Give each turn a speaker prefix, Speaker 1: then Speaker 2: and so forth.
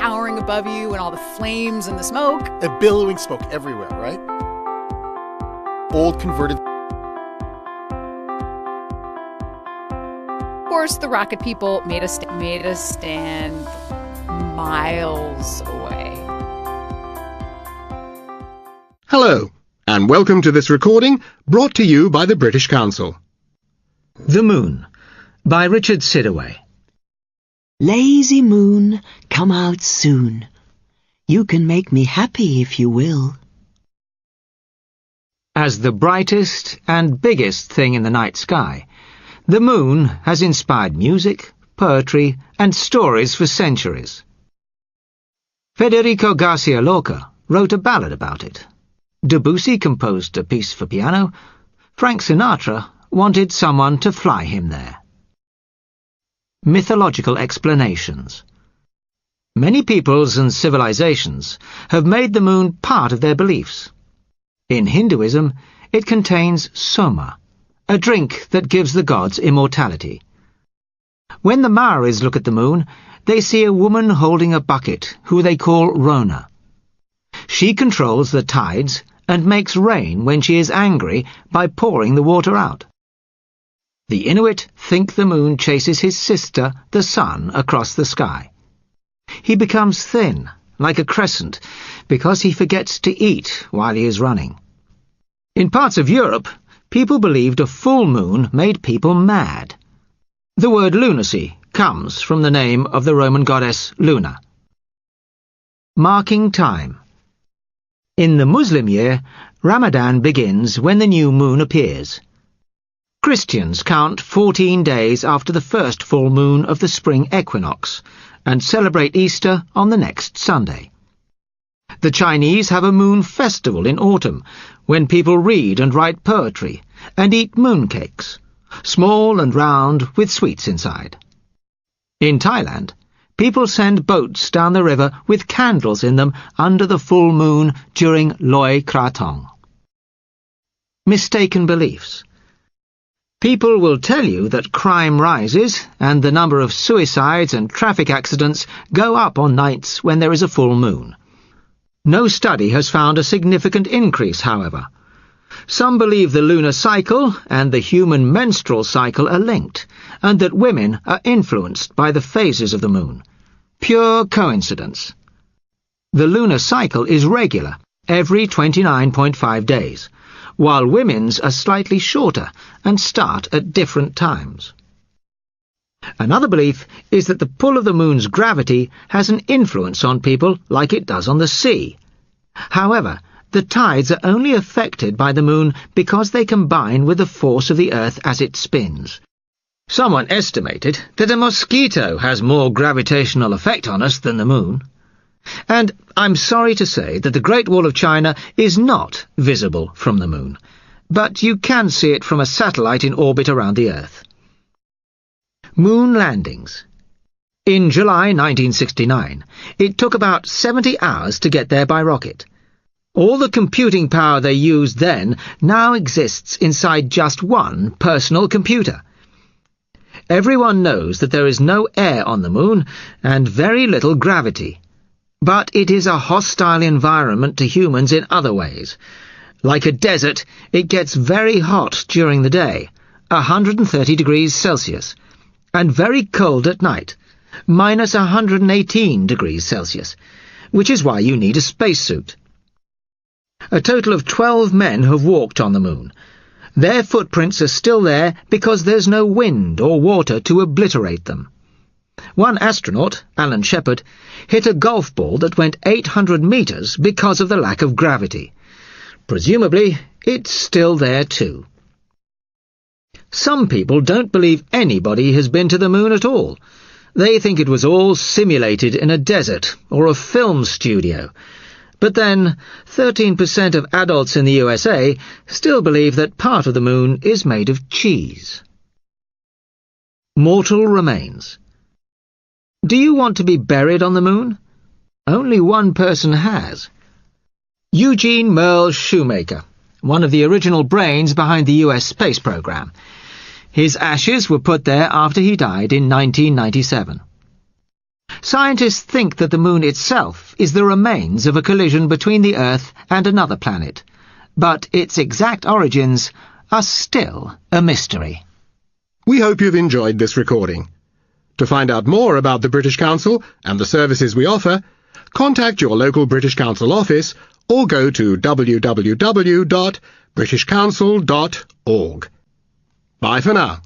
Speaker 1: towering above you and all the flames and the smoke.
Speaker 2: A billowing smoke everywhere, right? Old converted.
Speaker 1: Of course, the rocket people made us stand miles away.
Speaker 3: Hello, and welcome to this recording brought to you by the British Council.
Speaker 4: The Moon, by Richard Sidaway.
Speaker 5: Lazy moon, come out soon. You can make me happy if you will.
Speaker 4: As the brightest and biggest thing in the night sky, the moon has inspired music, poetry, and stories for centuries. Federico Garcia Lorca wrote a ballad about it. Debussy composed a piece for piano. Frank Sinatra wanted someone to fly him there. Mythological explanations. Many peoples and civilizations have made the moon part of their beliefs. In Hinduism, it contains soma, a drink that gives the gods immortality. When the Maoris look at the moon, they see a woman holding a bucket, who they call Rona. She controls the tides and makes rain when she is angry by pouring the water out. The Inuit think the moon chases his sister, the sun, across the sky. He becomes thin, like a crescent, because he forgets to eat while he is running. In parts of Europe, people believed a full moon made people mad. The word lunacy comes from the name of the Roman goddess Luna. Marking time. In the Muslim year, Ramadan begins when the new moon appears. Christians count 14 days after the first full moon of the spring equinox and celebrate Easter on the next Sunday. The Chinese have a moon festival in autumn when people read and write poetry and eat mooncakes, small and round with sweets inside. In Thailand, people send boats down the river with candles in them under the full moon during Loi Krathong. Mistaken beliefs. People will tell you that crime rises and the number of suicides and traffic accidents go up on nights when there is a full moon. No study has found a significant increase, however. Some believe the lunar cycle and the human menstrual cycle are linked, and that women are influenced by the phases of the moon. Pure coincidence. The lunar cycle is regular, every 29.5 days, while women's are slightly shorter and start at different times. Another belief is that the pull of the moon's gravity has an influence on people like it does on the sea. However, the tides are only affected by the moon because they combine with the force of the earth as it spins. Someone estimated that a mosquito has more gravitational effect on us than the moon. And I'm sorry to say that the Great Wall of China is not visible from the moon, but you can see it from a satellite in orbit around the Earth. Moon landings. In July 1969, it took about 70 hours to get there by rocket. All the computing power they used then now exists inside just one personal computer. Everyone knows that there is no air on the moon and very little gravity. But it is a hostile environment to humans in other ways. Like a desert, it gets very hot during the day, 130 degrees Celsius, and very cold at night, minus 118 degrees Celsius, which is why you need a spacesuit. A total of 12 men have walked on the moon. Their footprints are still there because there's no wind or water to obliterate them. One astronaut, Alan Shepard, hit a golf ball that went 800 meters because of the lack of gravity. Presumably, it's still there too. Some people don't believe anybody has been to the moon at all. They think it was all simulated in a desert or a film studio. But then, 13% of adults in the USA still believe that part of the moon is made of cheese. Mortal remains. Do you want to be buried on the moon? Only one person has. Eugene Merle Shoemaker, one of the original brains behind the US space program. His ashes were put there after he died in 1997. Scientists think that the moon itself is the remains of a collision between the Earth and another planet, but its exact origins are still a mystery.
Speaker 3: We hope you've enjoyed this recording. To find out more about the British Council and the services we offer, contact your local British Council office or go to www.britishcouncil.org. Bye for now.